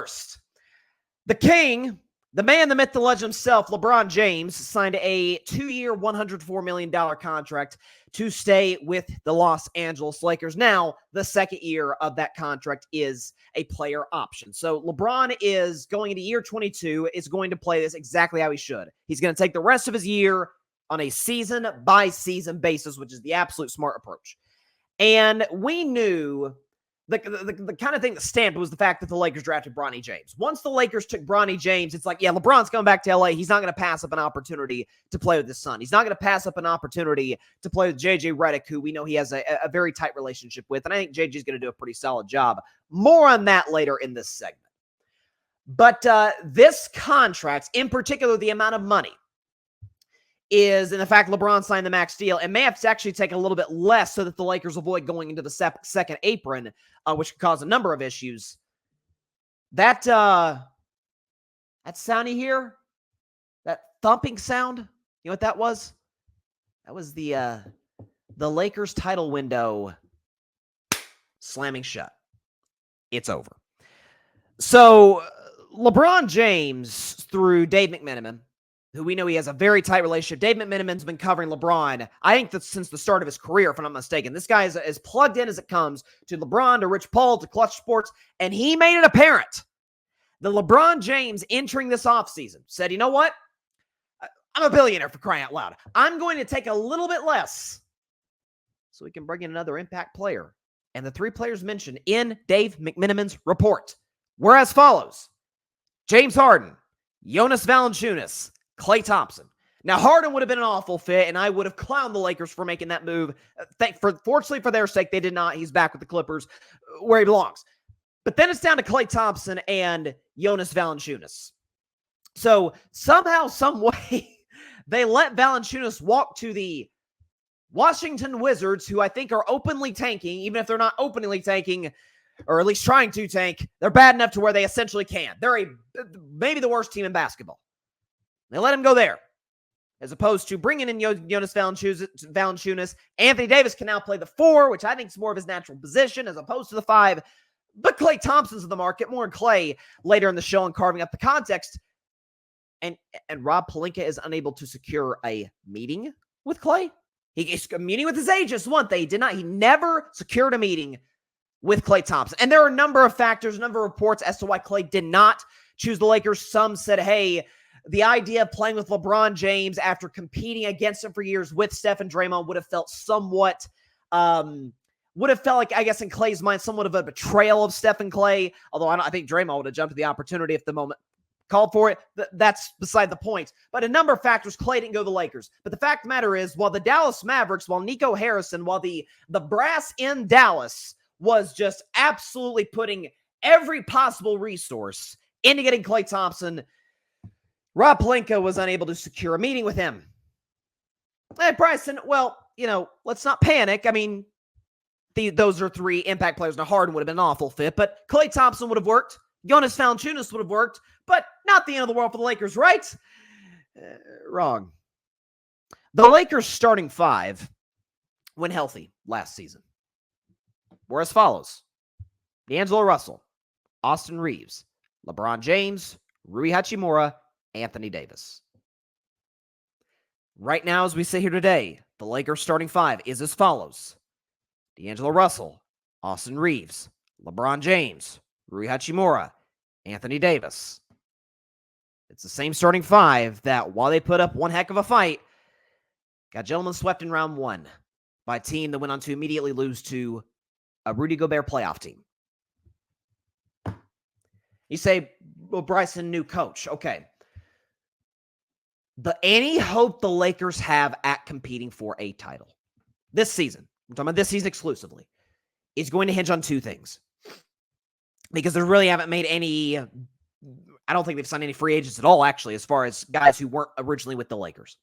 First, the king, the man, the myth, the legend himself, LeBron James, signed a 2-year, $104 million contract to stay with the Los Angeles Lakers. Now, the second year of that contract is a player option. So LeBron is going into year 22, is going to play this exactly how he should. He's going to take the rest of his year on a season-by-season basis, which is the absolute smart approach. And we knew the kind of thing that stamped was the fact that the Lakers drafted Bronny James. Once the Lakers took Bronny James, it's like, yeah, LeBron's coming back to LA. He's not going to pass up an opportunity to play with his son. He's not going to pass up an opportunity to play with JJ Redick, who we know he has a very tight relationship with. And I think JJ's going to do a pretty solid job. More on that later in this segment. But this contract, in particular, the amount of money, is in the fact LeBron signed the max deal and may have to actually take a little bit less so that the Lakers avoid going into the second apron, which could cause a number of issues. That sound you hear, that thumping sound, you know what that was? That was the Lakers title window slamming shut. It's over. So LeBron James, through Dave McMenamin, who we know he has a very tight relationship. Dave McMenamin's been covering LeBron, I think that's since the start of his career, if I'm not mistaken. This guy is as plugged in as it comes to LeBron, to Rich Paul, to Clutch Sports, and he made it apparent that LeBron James entering this offseason said, you know what? I'm a billionaire, for crying out loud. I'm going to take a little bit less so we can bring in another impact player. And the three players mentioned in Dave McMenamin's report were as follows: James Harden, Jonas Valanciunas, Klay Thompson. Now, Harden would have been an awful fit, and I would have clowned the Lakers for making that move. Fortunately for their sake, they did not. He's back with the Clippers, where he belongs. But then it's down to Klay Thompson and Jonas Valanciunas. So somehow, some way, they let Valanciunas walk to the Washington Wizards, who I think are openly tanking. Even if they're not openly tanking, or at least trying to tank, they're bad enough to where they essentially can. They're maybe the worst team in basketball. They let him go there, as opposed to bringing in Jonas Valanciunas. Anthony Davis can now play the 4, which I think is more of his natural position, as opposed to the 5. But Klay Thompson's in the market. More on Klay later in the show and carving up the context. And Rob Pelinka is unable to secure a meeting with Klay. He's a meeting with his agents, one thing. He never secured a meeting with Klay Thompson. And there are a number of factors, a number of reports as to why Klay did not choose the Lakers. Some said, hey, the idea of playing with LeBron James after competing against him for years with Steph and Draymond would have felt somewhat, like, I guess in Klay's mind, somewhat of a betrayal of Steph and Klay. Although I think Draymond would have jumped at the opportunity if the moment called for it. That's beside the point. But a number of factors, Klay didn't go to the Lakers. But the fact of the matter is, while the Dallas Mavericks, while Nico Harrison, while the brass in Dallas was just absolutely putting every possible resource into getting Klay Thompson, Rob Pelinka was unable to secure a meeting with him. And Bryson, well, let's not panic. I mean, those are 3 impact players. Now, Harden would have been an awful fit, but Klay Thompson would have worked. Jonas Valanciunas would have worked, but not the end of the world for the Lakers, right? Wrong. The Lakers' starting 5, when healthy last season, were as follows: D'Angelo Russell, Austin Reeves, LeBron James, Rui Hachimura, Anthony Davis. Right now, as we sit here today, the Lakers starting 5 is as follows: D'Angelo Russell, Austin Reeves, LeBron James, Rui Hachimura, Anthony Davis. It's the same starting 5 that, while they put up one heck of a fight, got gentlemen swept in round 1 by a team that went on to immediately lose to a Rudy Gobert playoff team. You say, well, Bryson, new coach. Okay. Any hope the Lakers have at competing for a title this season, I'm talking about this season exclusively, is going to hinge on 2 things. Because they really haven't made any, I don't think they've signed any free agents at all, actually, as far as guys who weren't originally with the Lakers.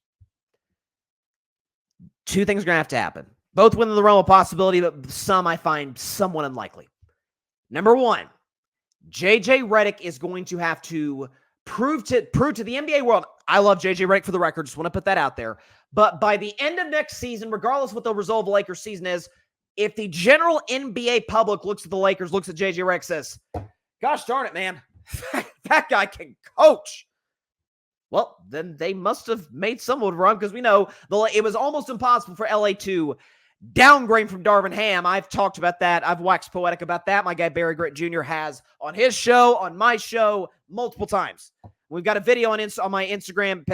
2 things are going to have to happen. Both within the realm of possibility, but some I find somewhat unlikely. Number 1, JJ Redick is going to have to prove to the NBA world. I love JJ Redick, for the record. Just want to put that out there. But by the end of next season, regardless of what the result of the Lakers season is, if the general NBA public looks at the Lakers, looks at JJ Redick, says, gosh darn it, man, That guy can coach. Well, then they must have made someone wrong because we know it was almost impossible for LA to downgrade from Darvin Ham. I've talked about that. I've waxed poetic about that. My guy Barry Britt Jr. has on his show, on my show, multiple times. We've got a video on my Instagram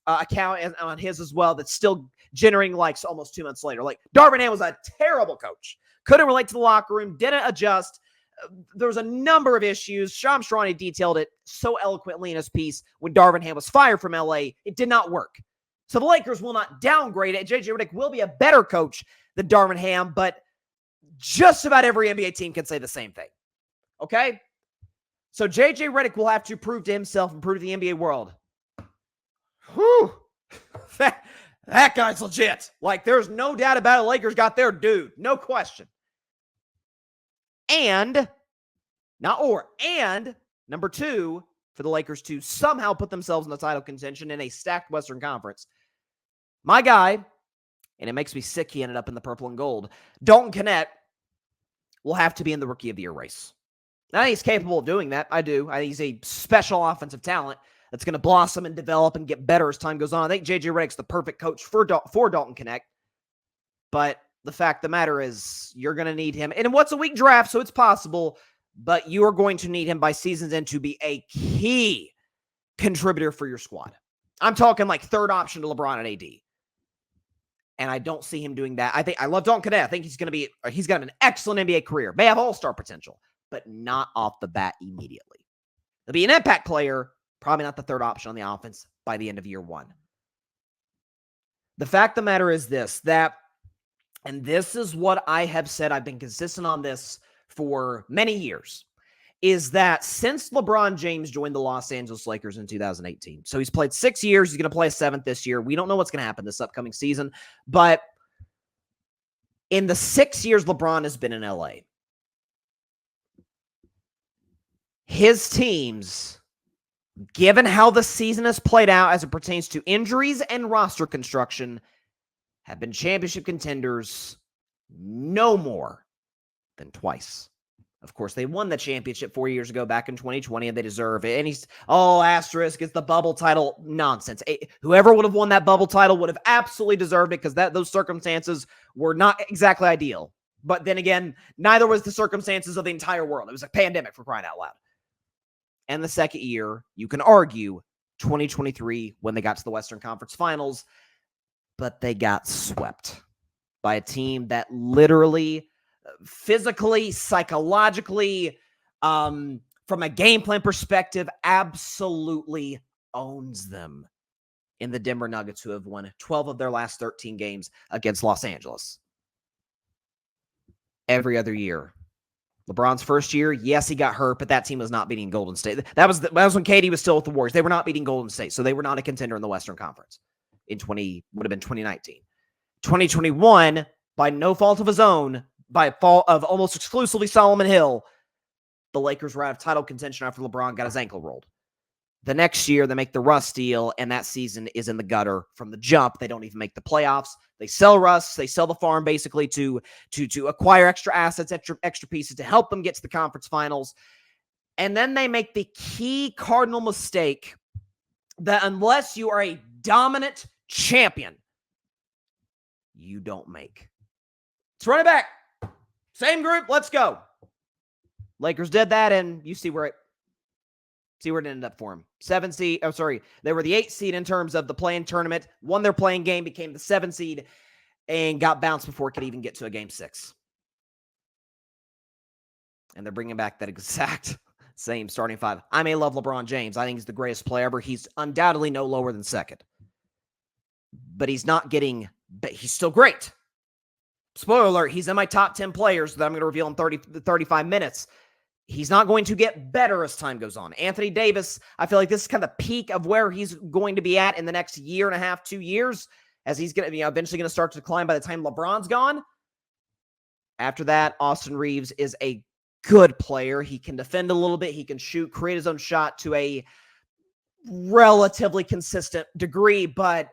account and on his as well that's still generating likes almost 2 months later. Like, Darvin Ham was a terrible coach. Couldn't relate to the locker room, didn't adjust. There was a number of issues. Shams Charania detailed it so eloquently in his piece when Darvin Ham was fired from LA. It did not work. So the Lakers will not downgrade it. JJ Redick will be a better coach than Darvin Ham, but just about every NBA team can say the same thing. Okay? So JJ Redick will have to prove to himself and prove to the NBA world. Whew. That guy's legit. Like, there's no doubt about it. Lakers got their dude. No question. And number two, for the Lakers to somehow put themselves in the title contention in a stacked Western Conference. My guy, and it makes me sick he ended up in the purple and gold, Dalton Knecht will have to be in the Rookie of the Year race. I think he's capable of doing that. I do. I think he's a special offensive talent that's going to blossom and develop and get better as time goes on. I think JJ Redick's the perfect coach for Dalton Knecht. But the fact of the matter is, you're going to need him. And what's a weak draft, so it's possible, but you are going to need him by season's end to be a key contributor for your squad. I'm talking like third option to LeBron and AD. And I don't see him doing that. I love Dalton Knecht. I think he's got an excellent NBA career. May have all-star potential, but not off the bat immediately. He'll be an impact player, probably not the third option on the offense by the end of year one. The fact of the matter is this, and this is what I have said, I've been consistent on this for many years, is that since LeBron James joined the Los Angeles Lakers in 2018, so he's played 6 years, he's going to play a 7th this year. We don't know what's going to happen this upcoming season, but in the 6 years LeBron has been in LA, his teams, given how the season has played out as it pertains to injuries and roster construction, have been championship contenders no more than twice. Of course, they won the championship 4 years ago back in 2020, and they deserve it. And asterisk, it's the bubble title. Nonsense. Whoever would have won that bubble title would have absolutely deserved it because those circumstances were not exactly ideal. But then again, neither was the circumstances of the entire world. It was a pandemic, for crying out loud. And the second year, you can argue 2023 when they got to the Western Conference Finals, but they got swept by a team that literally, physically, psychologically, from a game plan perspective, absolutely owns them in the Denver Nuggets, who have won 12 of their last 13 games against Los Angeles. Every other year. LeBron's first year, yes, he got hurt, but that team was not beating Golden State. That was when KD was still with the Warriors. They were not beating Golden State, so they were not a contender in the Western Conference. Would have been 2019. 2021, by no fault of his own, by fault of almost exclusively Solomon Hill, the Lakers were out of title contention after LeBron got his ankle rolled. The next year, they make the Russ deal, and that season is in the gutter from the jump. They don't even make the playoffs. They sell Russ. They sell the farm basically to acquire extra assets, extra pieces to help them get to the conference finals. And then they make the key cardinal mistake that unless you are a dominant champion, you don't make. Let's run it back. Same group. Let's go. Lakers did that, and you see where it ended up for them. 7 seed. Oh, sorry. They were the 8th seed in terms of the play-in tournament. Won their play-in game, became the 7th seed, and got bounced before it could even get to a game 6. And they're bringing back that exact same starting 5. I may love LeBron James. I think he's the greatest player ever. He's undoubtedly no lower than 2nd. But he's still great. Spoiler alert, he's in my top 10 players that I'm going to reveal in 35 minutes. He's not going to get better as time goes on. Anthony Davis, I feel like this is kind of the peak of where he's going to be at in the next year and a half, 2 years, as he's going to be eventually going to start to decline by the time LeBron's gone. After that, Austin Reeves is a good player. He can defend a little bit. He can shoot, create his own shot to a relatively consistent degree, but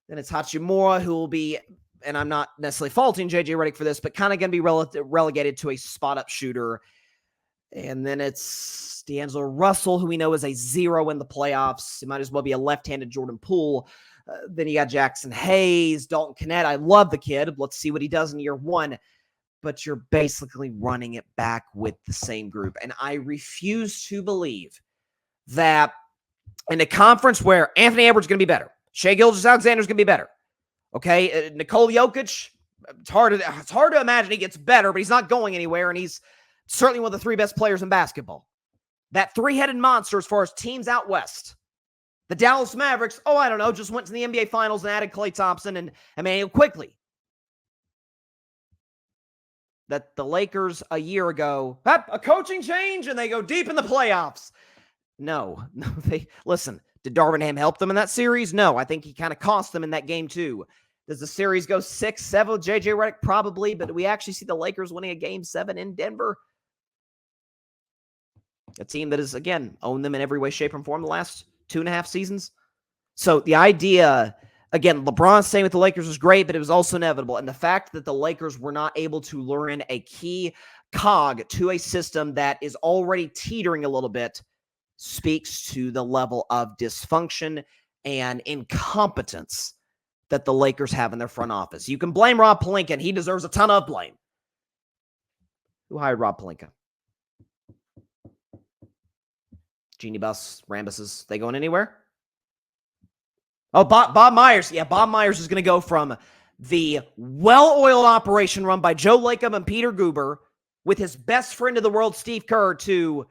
then it's Hachimura who will be, and I'm not necessarily faulting JJ Redick for this, but kind of going to be relegated to a spot-up shooter. And then it's D'Angelo Russell, who we know is a 0 in the playoffs. It might as well be a left-handed Jordan Poole. Then you got Jackson Hayes, Dalton Kennett. I love the kid. Let's see what he does in year 1. But you're basically running it back with the same group. And I refuse to believe that in a conference where Anthony Edwards is going to be better, Shai Gilgeous-Alexander is going to be better, okay? Nikola Jokic, it's hard to imagine he gets better, but he's not going anywhere, and he's certainly one of the 3 best players in basketball. That 3-headed monster as far as teams out west. The Dallas Mavericks, I don't know, just went to the NBA Finals and added Klay Thompson and Emmanuel Quickley. That the Lakers a year ago, a coaching change, and they go deep in the playoffs. No, listen, did Darvin Ham help them in that series? No, I think he kind of cost them in that game too. Does the series go 6-7 with J.J. Redick? Probably, but do we actually see the Lakers winning a game 7 in Denver? A team that has, again, owned them in every way, shape, and form the last 2.5 seasons. So the idea, again, LeBron staying with the Lakers was great, but it was also inevitable. And the fact that the Lakers were not able to lure in a key cog to a system that is already teetering a little bit speaks to the level of dysfunction and incompetence that the Lakers have in their front office. You can blame Rob Pelinka, and he deserves a ton of blame. Who hired Rob Pelinka? Genie Bus, Rambuses, they going anywhere? Oh, Bob Myers. Yeah, Bob Myers is going to go from the well-oiled operation run by Joe Lacob and Peter Guber with his best friend in the world, Steve Kerr, to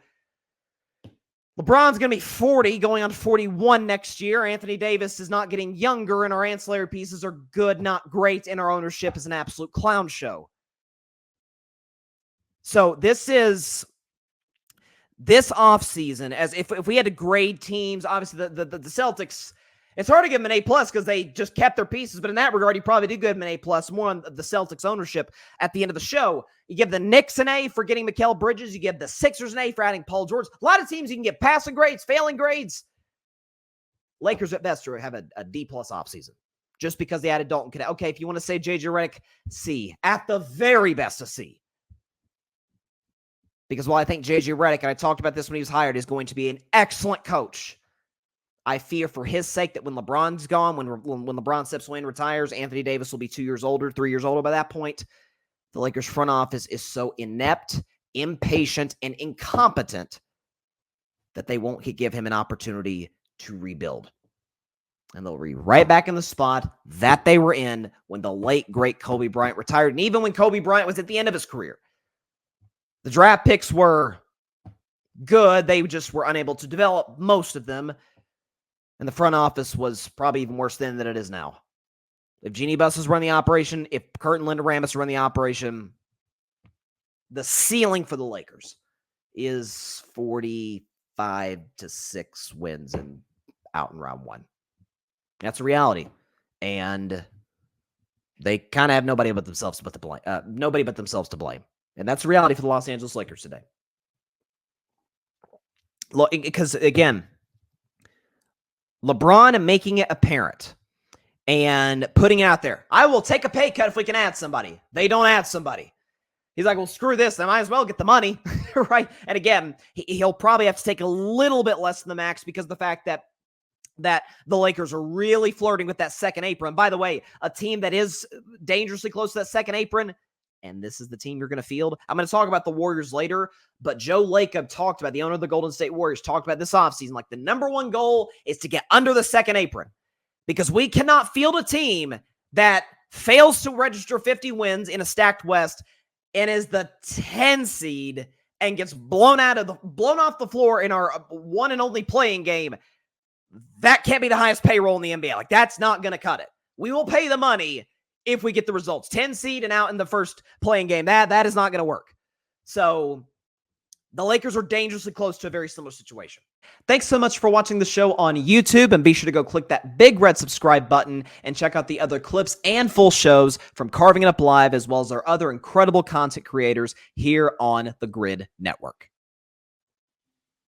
LeBron's going to be 40, going on 41 next year. Anthony Davis is not getting younger, and our ancillary pieces are good, not great, and our ownership is an absolute clown show. So this offseason, as if we had to grade teams, obviously the Celtics, it's hard to give them an A+ because they just kept their pieces, but in that regard, you probably do give them an A+, more on the Celtics ownership at the end of the show. You give the Knicks an A for getting Mikal Bridges. You give the Sixers an A for adding Paul George. A lot of teams you can get passing grades, failing grades. Lakers at best have a D+ offseason just because they added Dalton Kennett. Okay, if you want to say J.J. Redick, C. At the very best, a C. Because while I think J.J. Redick, and I talked about this when he was hired, is going to be an excellent coach, I fear for his sake that when LeBron's gone, when LeBron steps away and retires, Anthony Davis will be 2 years older, 3 years older by that point. The Lakers front office is so inept, impatient, and incompetent that they won't give him an opportunity to rebuild. And they'll be right back in the spot that they were in when the late, great Kobe Bryant retired. And even when Kobe Bryant was at the end of his career. The draft picks were good. They just were unable to develop most of them. And the front office was probably even worse then than it is now. If Jeanie Buss has run the operation, if Kurt and Linda Rambis run the operation, the ceiling for the Lakers is 45-6 wins and out in round 1. That's a reality. And they kind of have nobody but themselves to blame. And that's the reality for the Los Angeles Lakers today. Because, again, LeBron making it apparent and putting it out there. I will take a pay cut if we can add somebody. They don't add somebody. He's like, well, screw this. I might as well get the money, right? And again, he'll probably have to take a little bit less than the max because of the fact that the Lakers are really flirting with that second apron. By the way, a team that is dangerously close to that second apron, and this is the team you're going to field. I'm going to talk about the Warriors later, but Joe Lacob talked about, the owner of the Golden State Warriors, talked about this offseason, like the number one goal is to get under the second apron because we cannot field a team that fails to register 50 wins in a stacked West and is the 10 seed and gets blown off the floor in our one and only playing game. That can't be the highest payroll in the NBA. Like, that's not going to cut it. We will pay the money if we get the results. 10 seed and out in the first playing game. That is not going to work. So the Lakers are dangerously close to a very similar situation. Thanks so much for watching the show on YouTube, and be sure to go click that big red subscribe button and check out the other clips and full shows from Carving It Up Live, as well as our other incredible content creators here on the Grid Network.